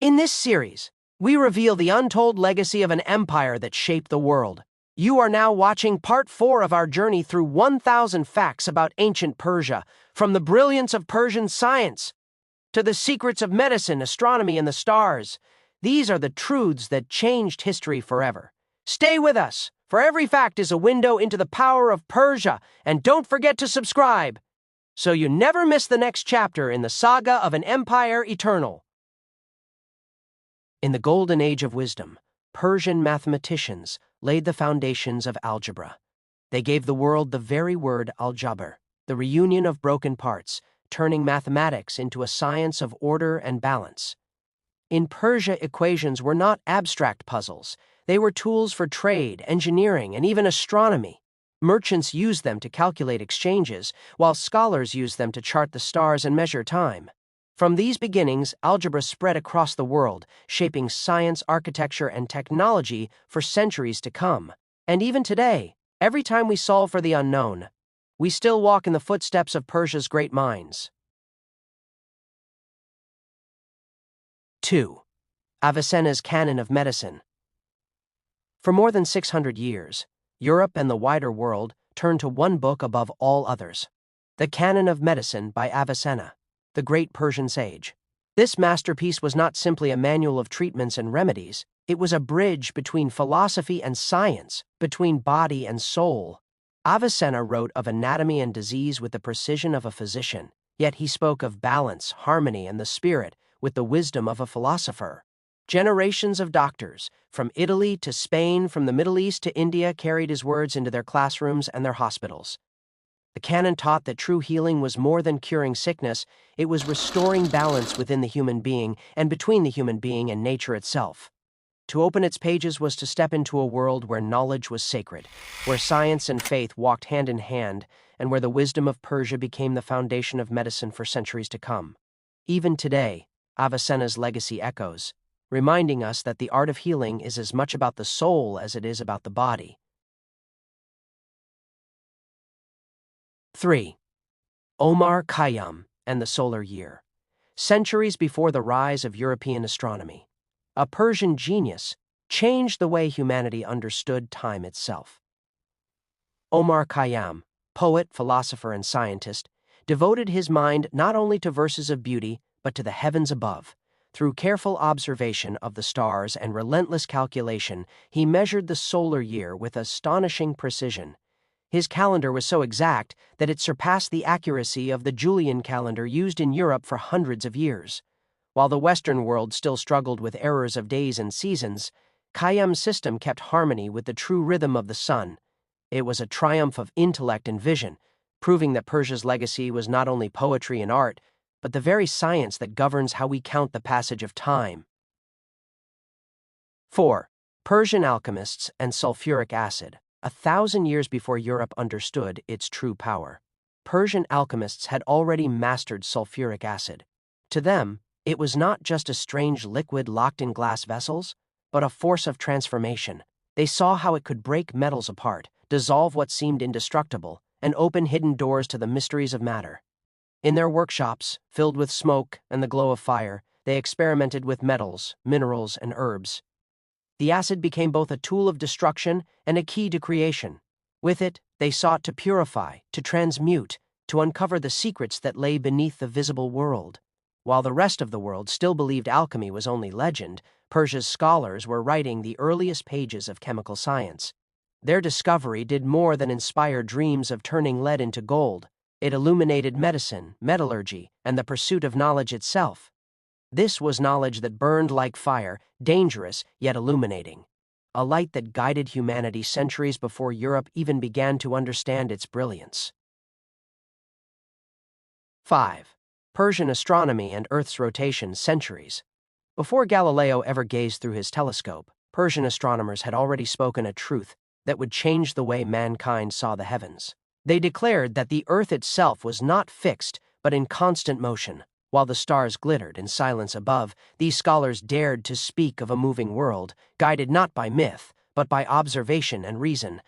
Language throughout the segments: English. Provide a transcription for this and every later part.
In this series, we reveal the untold legacy of an empire that shaped the world. You are now watching part 4 of our journey through 1,000 facts about ancient Persia, from the brilliance of Persian science to the secrets of medicine, astronomy, and the stars. These are the truths that changed history forever. Stay with us, for every fact is a window into the power of Persia, and don't forget to subscribe, so you never miss the next chapter in the saga of an empire eternal. In the golden age of wisdom, Persian mathematicians laid the foundations of algebra. They gave the world the very word Algebra, the reunion of broken parts, turning mathematics into a science of order and balance. In Persia, equations were not abstract puzzles. They were tools for trade, engineering, and even astronomy. Merchants used them to calculate exchanges, while scholars used them to chart the stars and measure time. From these beginnings, algebra spread across the world, shaping science, architecture, and technology for centuries to come. And even today, every time we solve for the unknown, we still walk in the footsteps of Persia's great minds. 2. Avicenna's Canon of Medicine. For more than 600 years, Europe and the wider world turned to one book above all others, the Canon of Medicine by Avicenna, the great Persian sage. This masterpiece was not simply a manual of treatments and remedies, it was a bridge between philosophy and science, between body and soul. Avicenna wrote of anatomy and disease with the precision of a physician, yet he spoke of balance, harmony, and the spirit with the wisdom of a philosopher. Generations of doctors, from Italy to Spain, from the Middle East to India, carried his words into their classrooms and their hospitals. The canon taught that true healing was more than curing sickness, it was restoring balance within the human being and between the human being and nature itself. To open its pages was to step into a world where knowledge was sacred, where science and faith walked hand in hand, and where the wisdom of Persia became the foundation of medicine for centuries to come. Even today, Avicenna's legacy echoes, reminding us that the art of healing is as much about the soul as it is about the body. 3. Omar Khayyam and the solar year. Centuries before the rise of European astronomy, a Persian genius changed the way humanity understood time itself. Omar Khayyam, poet, philosopher, and scientist, devoted his mind not only to verses of beauty, but to the heavens above. Through careful observation of the stars and relentless calculation, he measured the solar year with astonishing precision. His calendar was so exact that it surpassed the accuracy of the Julian calendar used in Europe for hundreds of years. While the Western world still struggled with errors of days and seasons, Khayyam's system kept harmony with the true rhythm of the sun. It was a triumph of intellect and vision, proving that Persia's legacy was not only poetry and art, but the very science that governs how we count the passage of time. 4. Persian alchemists and sulfuric acid. 1,000 years before Europe understood its true power, Persian alchemists had already mastered sulfuric acid. To them, it was not just a strange liquid locked in glass vessels, but a force of transformation. They saw how it could break metals apart, dissolve what seemed indestructible, and open hidden doors to the mysteries of matter. In their workshops, filled with smoke and the glow of fire, they experimented with metals, minerals, and herbs. The acid became both a tool of destruction and a key to creation. With it, they sought to purify, to transmute, to uncover the secrets that lay beneath the visible world. While the rest of the world still believed alchemy was only legend, Persia's scholars were writing the earliest pages of chemical science. Their discovery did more than inspire dreams of turning lead into gold. It illuminated medicine, metallurgy, and the pursuit of knowledge itself. This was knowledge that burned like fire, dangerous yet illuminating. A light that guided humanity centuries before Europe even began to understand its brilliance. 5. Persian astronomy and Earth's rotation. Centuries before Galileo ever gazed through his telescope, Persian astronomers had already spoken a truth that would change the way mankind saw the heavens. They declared that the Earth itself was not fixed, but in constant motion. While the stars glittered in silence above, these scholars dared to speak of a moving world, guided not by myth, but by observation and reason.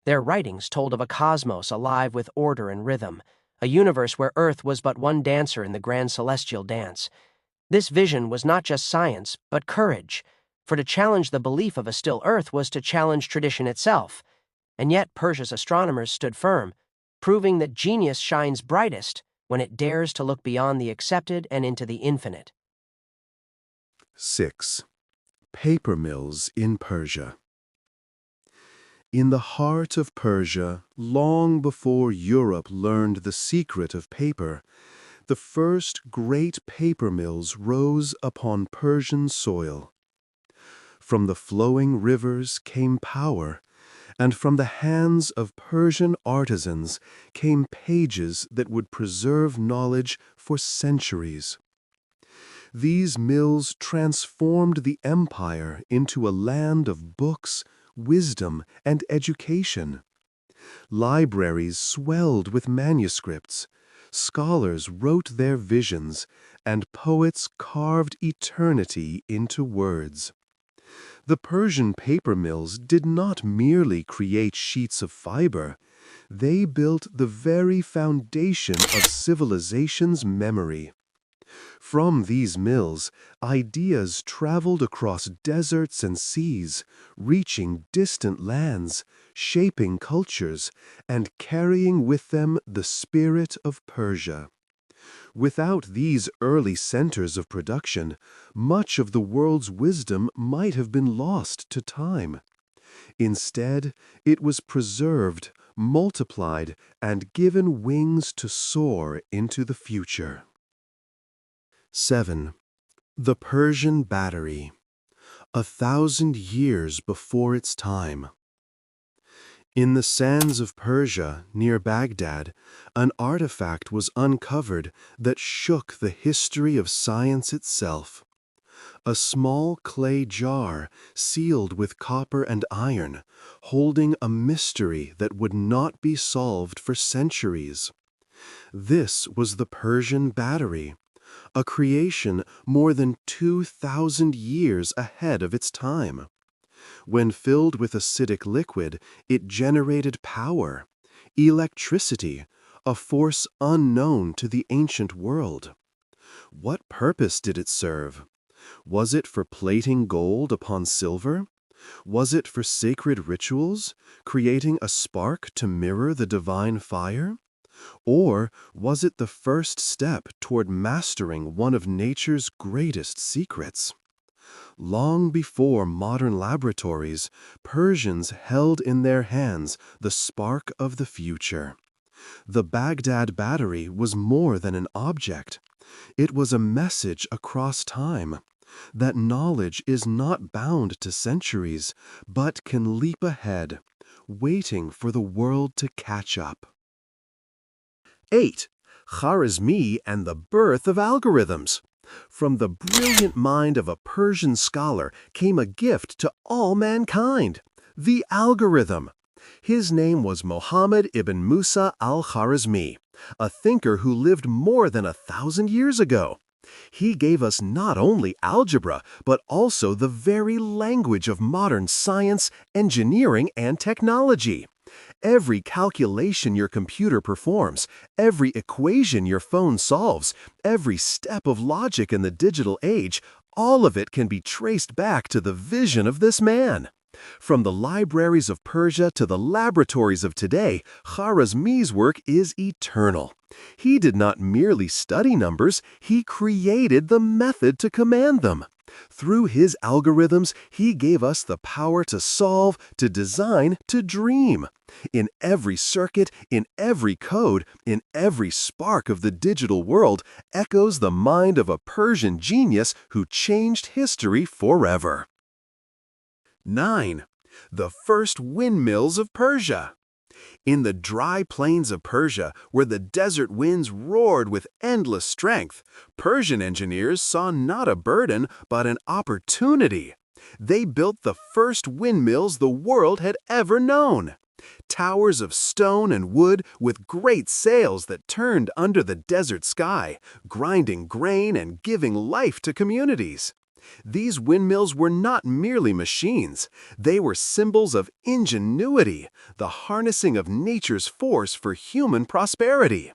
Their writings told of a cosmos alive with order and rhythm, a universe where Earth was but one dancer in the grand celestial dance. This vision was not just science, but courage, for to challenge the belief of a still Earth was to challenge tradition itself, and yet Persia's astronomers stood firm, proving that genius shines brightest when it dares to look beyond the accepted and into the infinite. 6. Paper mills in Persia. In the heart of Persia, long before Europe learned the secret of paper, the first great paper mills rose upon Persian soil. From the flowing rivers came power, and from the hands of Persian artisans came pages that would preserve knowledge for centuries. These mills transformed the empire into a land of books, wisdom, and education. Libraries swelled with manuscripts, scholars wrote their visions, and poets carved eternity into words. The Persian paper mills did not merely create sheets of fiber, they built the very foundation of civilization's memory. From these mills, ideas traveled across deserts and seas, reaching distant lands, shaping cultures, and carrying with them the spirit of Persia. Without these early centers of production, much of the world's wisdom might have been lost to time. Instead, it was preserved, multiplied, and given wings to soar into the future. 7. The Persian Battery, 1,000 years before its time. In the sands of Persia, near Baghdad, an artifact was uncovered that shook the history of science itself. A small clay jar, sealed with copper and iron, holding a mystery that would not be solved for centuries. This was the Persian Battery, a creation more than 2,000 years ahead of its time. When filled with acidic liquid, it generated power, electricity, a force unknown to the ancient world. What purpose did it serve? Was it for plating gold upon silver? Was it for sacred rituals, creating a spark to mirror the divine fire? Or was it the first step toward mastering one of nature's greatest secrets? Long before modern laboratories, Persians held in their hands the spark of the future. The Baghdad Battery was more than an object. It was a message across time, that knowledge is not bound to centuries, but can leap ahead, waiting for the world to catch up. 8. Khwarizmi and the birth of algorithms. From the brilliant mind of a Persian scholar came a gift to all mankind, the algorithm. His name was Muhammad ibn Musa al-Khwarizmi, a thinker who lived more than 1,000 years ago. He gave us not only algebra, but also the very language of modern science, engineering, and technology. Every calculation your computer performs, every equation your phone solves, every step of logic in the digital age, all of it can be traced back to the vision of this man. From the libraries of Persia to the laboratories of today, Khwarizmi's work is eternal. He did not merely study numbers, he created the method to command them. Through his algorithms, he gave us the power to solve, to design, to dream. In every circuit, in every code, in every spark of the digital world echoes the mind of a Persian genius who changed history forever. 9. The first windmills of Persia. In the dry plains of Persia, where the desert winds roared with endless strength, Persian engineers saw not a burden, but an opportunity. They built the first windmills the world had ever known. Towers of stone and wood with great sails that turned under the desert sky, grinding grain and giving life to communities. These windmills were not merely machines. They were symbols of ingenuity, the harnessing of nature's force for human prosperity.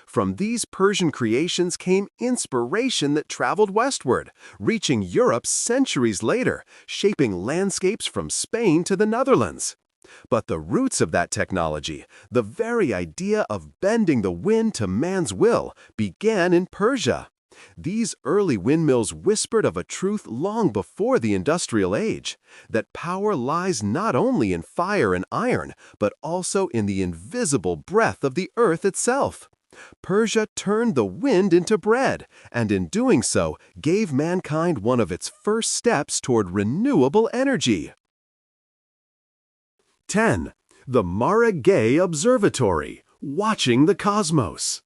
From these Persian creations came inspiration that traveled westward, reaching Europe centuries later, shaping landscapes from Spain to the Netherlands. But the roots of that technology, the very idea of bending the wind to man's will, began in Persia. These early windmills whispered of a truth long before the industrial age, that power lies not only in fire and iron, but also in the invisible breath of the earth itself. Persia turned the wind into bread, and in doing so, gave mankind one of its first steps toward renewable energy. 10. The Maragheh Observatory, watching the cosmos.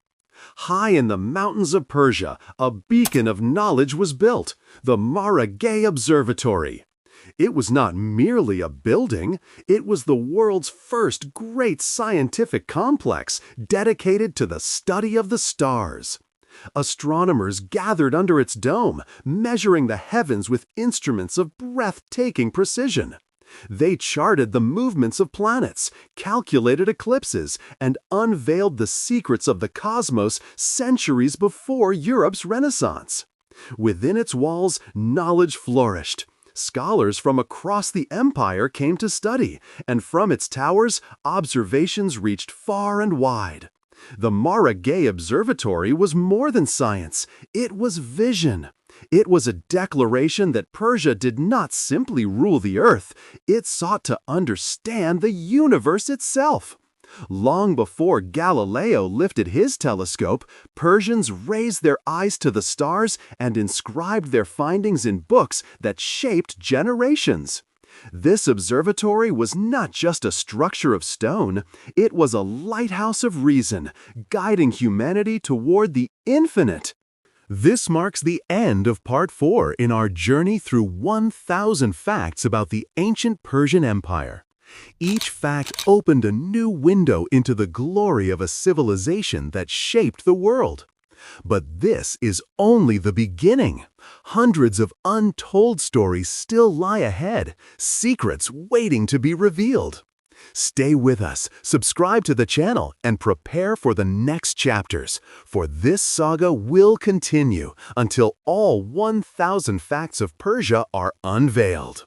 High in the mountains of Persia, a beacon of knowledge was built, the Maragheh Observatory. It was not merely a building, it was the world's first great scientific complex dedicated to the study of the stars. Astronomers gathered under its dome, measuring the heavens with instruments of breathtaking precision. They charted the movements of planets, calculated eclipses, and unveiled the secrets of the cosmos centuries before Europe's Renaissance. Within its walls, knowledge flourished. Scholars from across the empire came to study, and from its towers, observations reached far and wide. The Maragheh Observatory was more than science, it was vision. It was a declaration that Persia did not simply rule the earth, it sought to understand the universe itself. Long before Galileo lifted his telescope, Persians raised their eyes to the stars and inscribed their findings in books that shaped generations. This observatory was not just a structure of stone, it was a lighthouse of reason, guiding humanity toward the infinite. This marks the end of Part 4 in our journey through 1,000 facts about the ancient Persian Empire. Each fact opened a new window into the glory of a civilization that shaped the world. But this is only the beginning. Hundreds of untold stories still lie ahead, secrets waiting to be revealed. Stay with us, subscribe to the channel, and prepare for the next chapters, for this saga will continue until all 1,000 facts of Persia are unveiled.